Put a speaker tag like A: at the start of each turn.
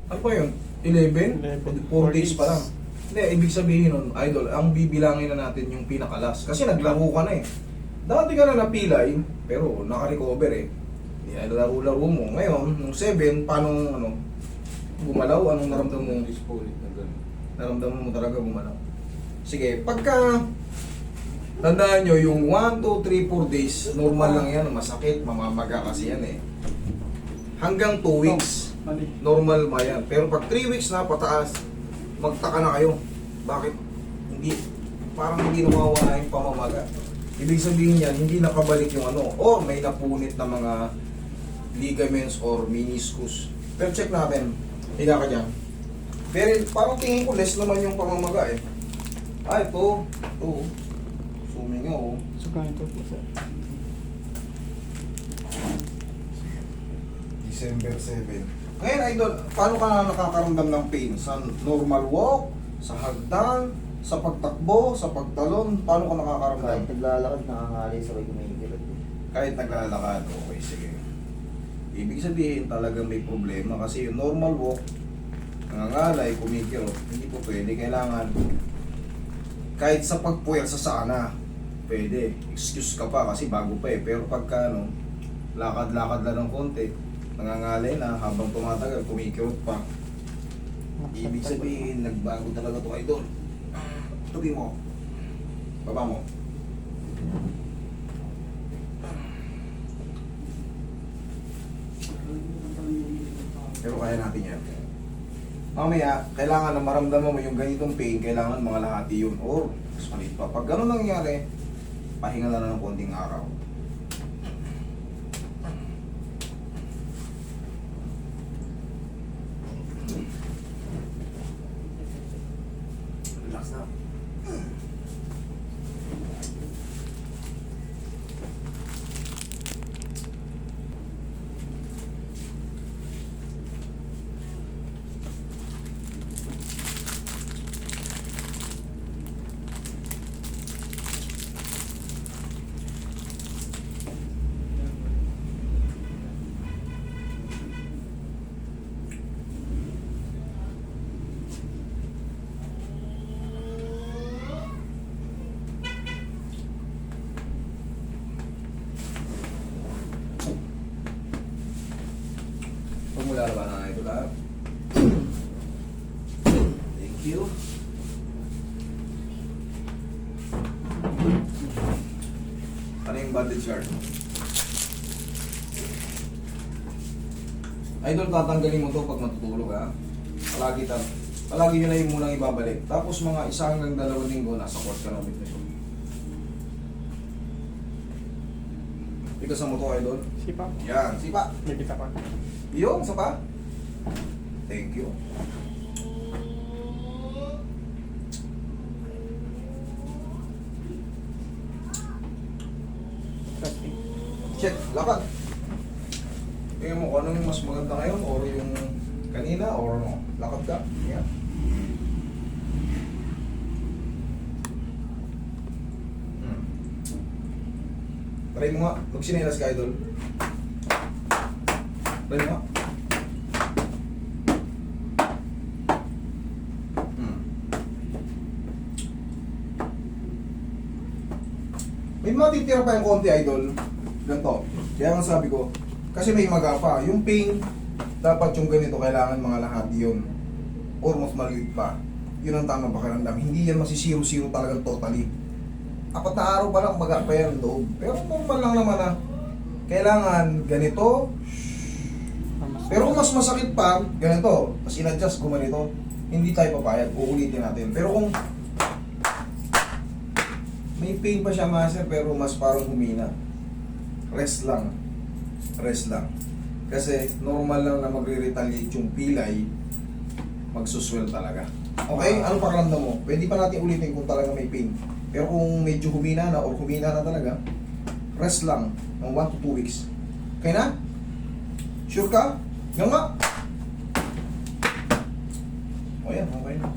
A: Ano pa yun? 11? 4 days pa lang. Hindi, ibig sabihin nun, idol, ang bibilangin na natin yung pinakalas. Kasi naglaro ka na eh. Dati ka na napilay, pero naka-recover eh. Laro-laro mo. Ngayon, nung 7, paano gumalaw? Anong naramdaman mo? Naramdaman mo talaga gumalaw. Sige, pagka tandaan nyo, yung 1, 2, 3, 4 days, normal lang yan, masakit, mamamaga kasi yan eh. Hanggang 2 weeks, normal ba yan. Pero pag 3 weeks na pataas, magtaka na kayo. Bakit? Parang hindi nawawala yung pamamaga. Ibig sabihin yan, hindi nakabalik yung or may napunit na mga ligaments or meniscus. Pero check natin, higa ka dyan. Pero parang tingin ko less naman yung pamamaga eh. Ito. Sumingaw.
B: Suka ito po sir.
A: December 7. Ngayon, idol, paano ka na nakakaramdam ng pain? Sa normal walk, sa hagdan, sa pagtakbo, sa pagtalon, paano ka nakakaramdam?
C: Kahit naglalakad, nakangali sabay kumikirot.
A: Kahit naglalakad, okay, sige. Ibig sabihin talagang may problema kasi yung normal walk, nangangalay, kumikirot, hindi po pwede. Kailangan, kahit sa pagpuwersa sana, pwede. Excuse ka pa kasi bago pa eh. Pero pagka lakad-lakad lang ng konti, nangangalay na habang tumatagal, kumikirot pa. Ibig sabihin, nagbago talaga ito idol. Tubi mo. Baba mo. Pero kaya natin yan. Mamaya, kailangan na maramdaman mo yung ganitong pain, kailangan mga lahati yun. Or, mas maliit pa. Pag gano'n nangyayari, pahinga na lang ng konting araw. Relax na. Pagmula ba na ito lahat? Thank you. Ano yung bandage guard? Idol, tatanggalin mo to pag matutulog ha. Palagi nyo na yung munang ibabalik. Tapos mga 1 hanggang 2 linggo, nasa court ka na ulit nito. Ikasan mo to, idol.
B: Sipa.
A: Yan, sipa.
B: May kita pa.
A: Yung, isa pa. Thank you.
B: Testing.
A: Check, lakad. Tingnan mo kung ano yung mas maganda ngayon or yung kanina or lakad ka. Yan. Try mo nga. Magsinelas ka, idol. Try mo nga. May matitira pa yung konti, idol. Ganito. Kaya nga sabi ko, kasi may maga pa. Yung pain, dapat yung ganito, kailangan mga lahati yun. Or mas maliit pa. Yun ang tamang pakiramdam. Hindi yan masisiro-siro talagang totally. 4 na araw pa lang, maga pa yan loob. Pero normal lang naman na kailangan ganito. Pero kung mas masakit pa, ganito. Mas in-adjust ko ganito. Hindi tayo papayag. Uulitin natin. Pero kung may pain pa siya, master, pero mas parang humina. Rest lang. Rest lang. Kasi normal lang na magre-retaliate yung pilay, magsuswell talaga. Okay? Anong pakiramdam mo? Pwede pa natin ulitin kung talaga may pain. Pero kung medyo humina na or humina na talaga, rest lang ng 1 to 2 weeks. Okay na? Sure ka? Yan nga. O yan, okay na.